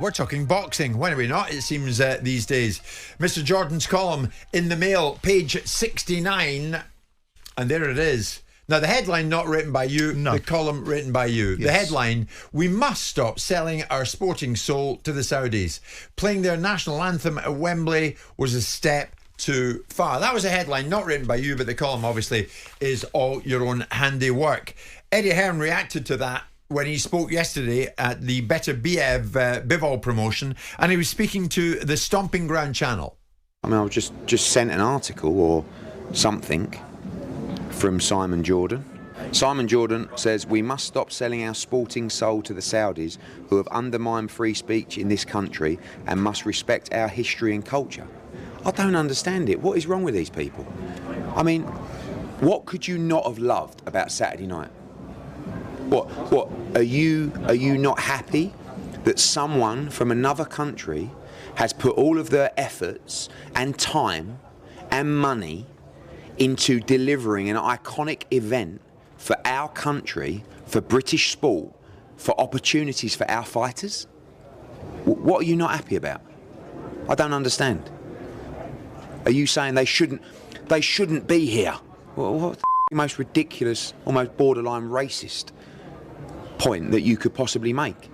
We're talking boxing, when are we not? It seems these days. Mr. Jordan's column in the Mail, page 69, and there it is. Now, the headline not written by you, No. the column written by you. Yes. The headline, we must stop selling our sporting soul to the Saudis. Playing their national anthem at Wembley was a step too far. That was a headline not written by you, but the column obviously is all your own handiwork. Eddie Hearn reacted to that when he spoke yesterday at the Better Bivol promotion, and he was speaking to the Stomping Ground channel. I mean, I was just sent an article or something from Simon Jordan. Simon Jordan says we must stop selling our sporting soul to the Saudis, who have undermined free speech in this country and must respect our history and culture. I don't understand it. What is wrong with these people? I mean, what could you not have loved about Saturday night? What are you not happy that someone from another country has put all of their efforts and time and money into delivering an iconic event for our country, for British sport, for opportunities for our fighters? What are you not happy about? I don't understand. Are you saying they shouldn't be here? What the most ridiculous, almost borderline racist point that you could possibly make?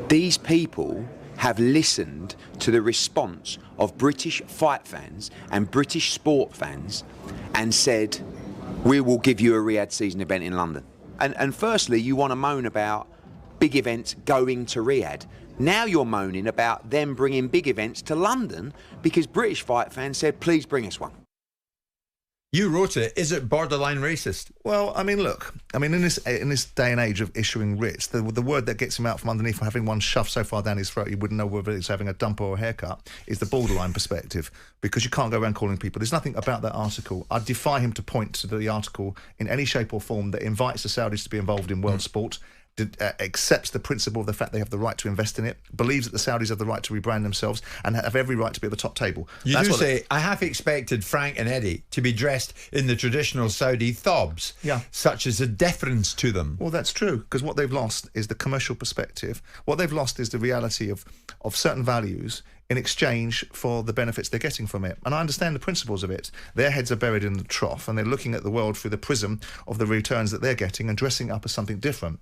These people have listened to the response of British fight fans and British sport fans and said, we will give you a Riyadh season event in London. And firstly, you want to moan about big events going to Riyadh. Now you're moaning about them bringing big events to London because British fight fans said, please bring us one. You wrote it. Is it borderline racist? Well, I mean, look. I mean, in this day and age of issuing writs, the word that gets him out from underneath, having one shoved so far down his throat, you wouldn't know whether it's having a dump or a haircut, is the borderline perspective, because you can't go around calling people. There's nothing about that article. I defy him to point to the article in any shape or form that invites the Saudis to be involved in world sport, accepts the principle of the fact they have the right to invest in it, believes that the Saudis have the right to rebrand themselves and have every right to be at the top table. You do say, I half expected Frank and Eddie to be dressed in the traditional Saudi thobs, such as a deference to them. Well, that's true, because what they've lost is the commercial perspective. What they've lost is the reality of certain values in exchange for the benefits they're getting from it. And I understand the principles of it. Their heads are buried in the trough and they're looking at the world through the prism of the returns that they're getting and dressing up as something different.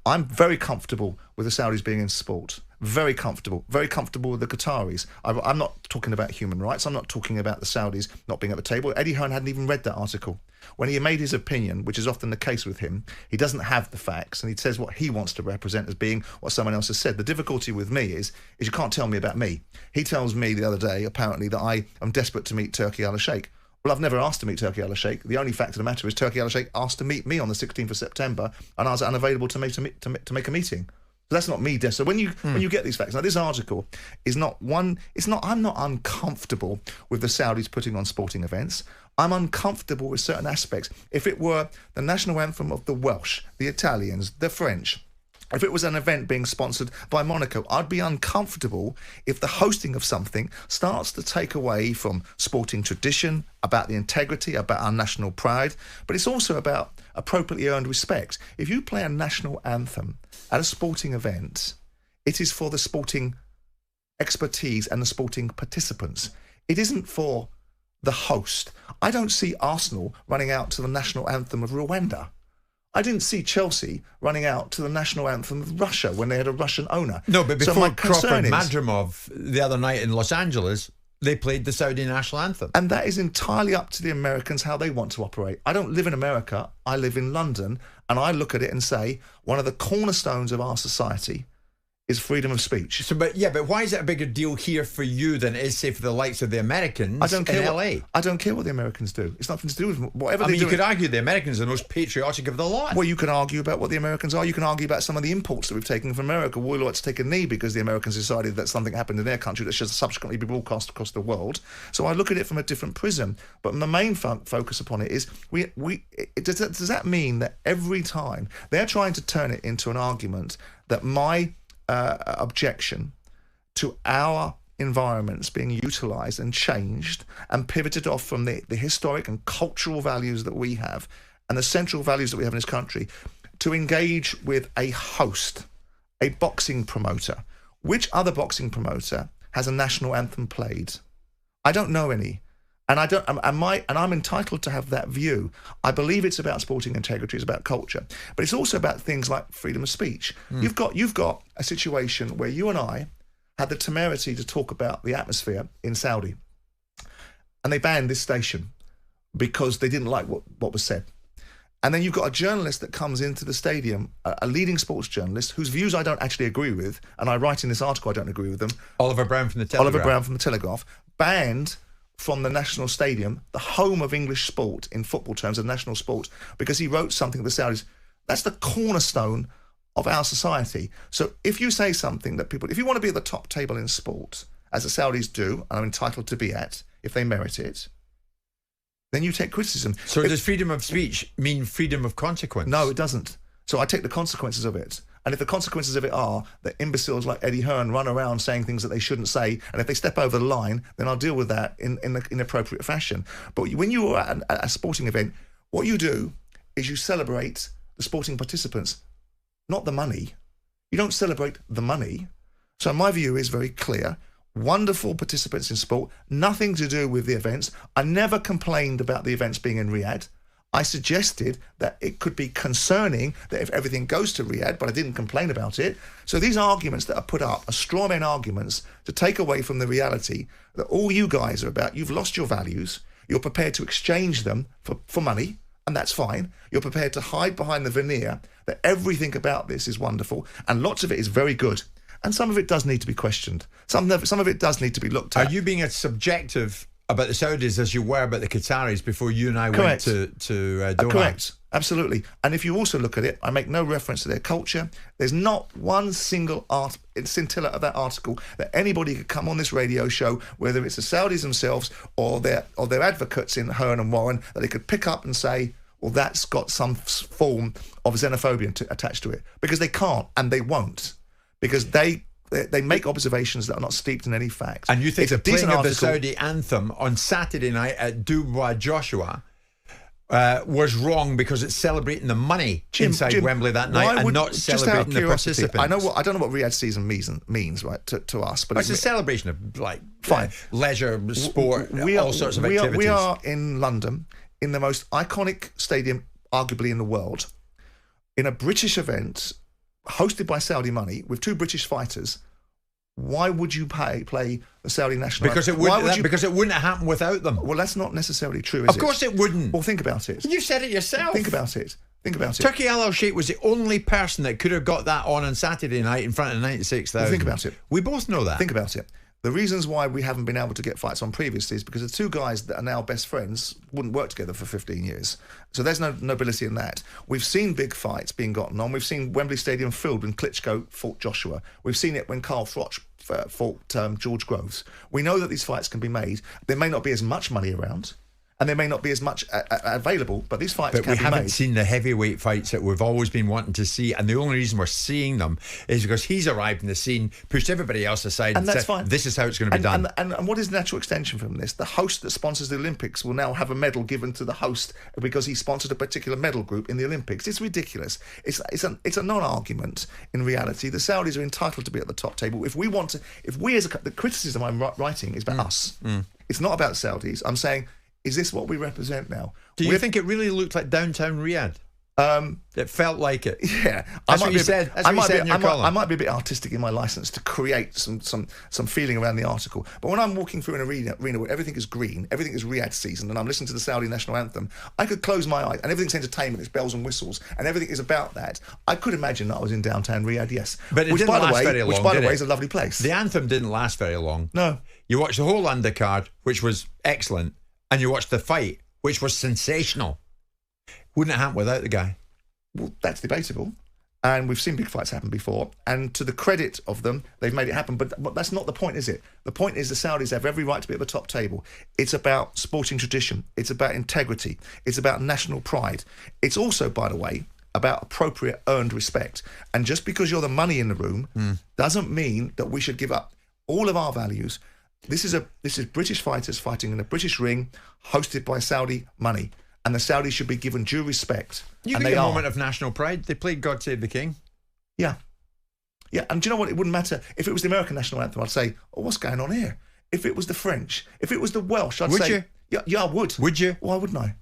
I'm very comfortable with the Saudis being in sport. Very comfortable with the Qataris. I'm not talking about human rights. I'm not talking about the Saudis not being at the table. Eddie Hearn hadn't even read that article. When he made his opinion, which is often the case with him, he doesn't have the facts and he says what he wants to represent as being what someone else has said. The difficulty with me is you can't tell me about me. He tells me the other day, apparently, that I am desperate to meet Turki al-Sheikh. Well, I've never asked to meet Turki al-Sheikh. The only fact of the matter is Turki al-Sheikh asked to meet me on the 16th of September and I was unavailable to make a meeting. So that's not me, Des. So when you get these facts, now this article is not one. It's not. I'm not uncomfortable with the Saudis putting on sporting events. I'm uncomfortable with certain aspects. If it were the national anthem of the Welsh, the Italians, the French, if it was an event being sponsored by Monaco, I'd be uncomfortable if the hosting of something starts to take away from sporting tradition, about the integrity, about our national pride, but it's also about appropriately earned respect. If you play a national anthem at a sporting event, it is for the sporting expertise and the sporting participants. It isn't for the host. I don't see Arsenal running out to the national anthem of Rwanda. I didn't see Chelsea running out to the national anthem of Russia when they had a Russian owner. No, but before Crawford is, Madrimov the other night in Los Angeles, they played the Saudi national anthem. And that is entirely up to the Americans how they want to operate. I don't live in America, I live in London, and I look at it and say one of the cornerstones of our society is freedom of speech. So, but why is it a bigger deal here for you than it is, say, for the likes of the Americans in LA? I don't care what the Americans do. It's nothing to do with whatever they do. You could argue the Americans are the most patriotic of the lot. Well, you can argue about what the Americans are. You can argue about some of the imports that we've taken from America. We'll like to take a knee because the Americans decided that something happened in their country that should subsequently be broadcast across the world. So I look at it from a different prism. But the main focus upon it is, does that mean that every time they're trying to turn it into an argument that my objection to our environments being utilised and changed and pivoted off from the historic and cultural values that we have and the central values that we have in this country to engage with a host, a boxing promoter, which other boxing promoter has a national anthem played? I don't know any. And I'm entitled to have that view. I believe it's about sporting integrity, it's about culture, but it's also about things like freedom of speech. You've got a situation where you and I had the temerity to talk about the atmosphere in Saudi, and they banned this station because they didn't like what was said. And then you've got a journalist that comes into the stadium, a leading sports journalist whose views I don't actually agree with, and I write in this article I don't agree with them. Oliver Brown from the Telegraph. Banned from the national stadium, the home of English sport in football terms, of national sport, because he wrote something to the Saudis. That's the cornerstone of our society. So if you say something that if you want to be at the top table in sport, as the Saudis do, and are entitled to be at, if they merit it, then you take criticism. So does freedom of speech mean freedom of consequence? No, it doesn't. So I take the consequences of it. And if the consequences of it are that imbeciles like Eddie Hearn run around saying things that they shouldn't say, and if they step over the line, then I'll deal with that in appropriate fashion. But when you are at a sporting event, what you do is you celebrate the sporting participants, not the money. You don't celebrate the money. So my view is very clear. Wonderful participants in sport, nothing to do with the events. I never complained about the events being in Riyadh. I suggested that it could be concerning that if everything goes to Riyadh, but I didn't complain about it. So these arguments that are put up are straw man arguments to take away from the reality that all you guys are about. You've lost your values. You're prepared to exchange them for money, and that's fine. You're prepared to hide behind the veneer that everything about this is wonderful, and lots of it is very good. And some of it does need to be questioned. Some of it does need to be looked at. Are you being as subjective about the Saudis as you were about the Qataris before you and I Correct. went to Doha? Correct, absolutely. And if you also look at it, I make no reference to their culture. There's not one single scintilla of that article that anybody could come on this radio show, whether it's the Saudis themselves or their advocates in Hearn and Warren, that they could pick up and say, well, that's got some form of xenophobia attached to it. Because they can't, and they won't. Because they make observations that are not steeped in any facts. And you think the playing of the article. Saudi anthem on Saturday night at Dubois Joshua was wrong because it's celebrating the money inside Wembley that night and not celebrating the participants? I don't know what Riyadh season means, right, to us, but it's a celebration of fine leisure, sport, all sorts of activities. We are in London, in the most iconic stadium, arguably in the world, in a British event hosted by Saudi money with two British fighters. Why would you play the Saudi national anthem? Because it wouldn't have happened without them. Well, that's not necessarily true, is it? Of course it wouldn't. Well, think about it. You said it yourself. Think about it. Turki Al Sheikh was the only person that could have got that on Saturday night in front of 96,000. Well, think about it. We both know that. Think about it. The reasons why we haven't been able to get fights on previously is because the two guys that are now best friends wouldn't work together for 15 years. So there's no nobility in that. We've seen big fights being gotten on. We've seen Wembley Stadium filled when Klitschko fought Joshua. We've seen it when Carl Froch fought George Groves. We know that these fights can be made. There may not be as much money around, and there may not be as much available, but these fights can be made. But we haven't seen the heavyweight fights that we've always been wanting to see, and the only reason we're seeing them is because he's arrived in the scene, pushed everybody else aside, and said, fine. This is how it's going to be done. And what is the natural extension from this? The host that sponsors the Olympics will now have a medal given to the host because he sponsored a particular medal group in the Olympics. It's ridiculous. It's a non-argument in reality. The Saudis are entitled to be at the top table. The criticism I'm writing is about us. It's not about Saudis. I'm saying, is this what we represent now? Do you think it really looked like downtown Riyadh? It felt like it. Yeah, that's what you said. That's what you said in your column. I might be a bit artistic in my license to create some feeling around the article. But when I'm walking through an arena where everything is green, everything is Riyadh season, and I'm listening to the Saudi national anthem, I could close my eyes, and everything's entertainment, it's bells and whistles, and everything is about that. I could imagine that I was in downtown Riyadh, yes. But it didn't last very long, which, by the way, is a lovely place. The anthem didn't last very long. No. You watched the whole undercard, which was excellent, and you watched the fight, which was sensational. Wouldn't have happened without the guy. Well, that's debatable. And we've seen big fights happen before. And to the credit of them, they've made it happen. But that's not the point, is it? The point is the Saudis have every right to be at the top table. It's about sporting tradition. It's about integrity. It's about national pride. It's also, by the way, about appropriate earned respect. And just because you're the money in the room doesn't mean that we should give up all of our values. This is British fighters fighting in a British ring, hosted by Saudi money, and the Saudis should be given due respect. You think a moment of national pride? They played God Save the King. Yeah, Yeah, and do you know what? It wouldn't matter. If it was the American national anthem, I'd say, oh, what's going on here? If it was the French, if it was the Welsh, I'd Would say... you? Yeah, I would. Would you? Why wouldn't I?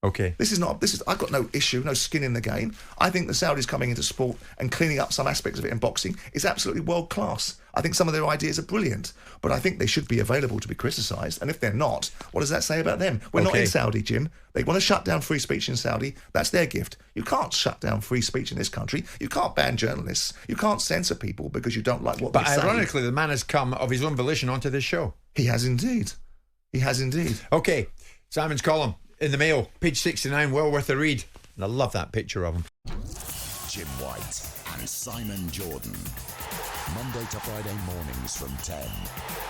Okay. I've got no issue, no skin in the game. I think the Saudis coming into sport and cleaning up some aspects of it in boxing is absolutely world class. I think some of their ideas are brilliant, but I think they should be available to be criticised. And if they're not, what does that say about them? We're not in Saudi, Jim. They want to shut down free speech in Saudi. That's their gift. You can't shut down free speech in this country. You can't ban journalists. You can't censor people because you don't like what they say. But ironically, the man has come of his own volition onto this show. He has indeed. He has indeed. Okay, Simon's column in the Mail, page 69, well worth a read. And I love that picture of him. Jim White and Simon Jordan. Monday to Friday mornings from 10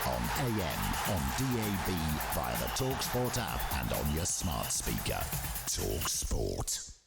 on AM, on DAB, via the talkSPORT app and on your smart speaker. talkSPORT.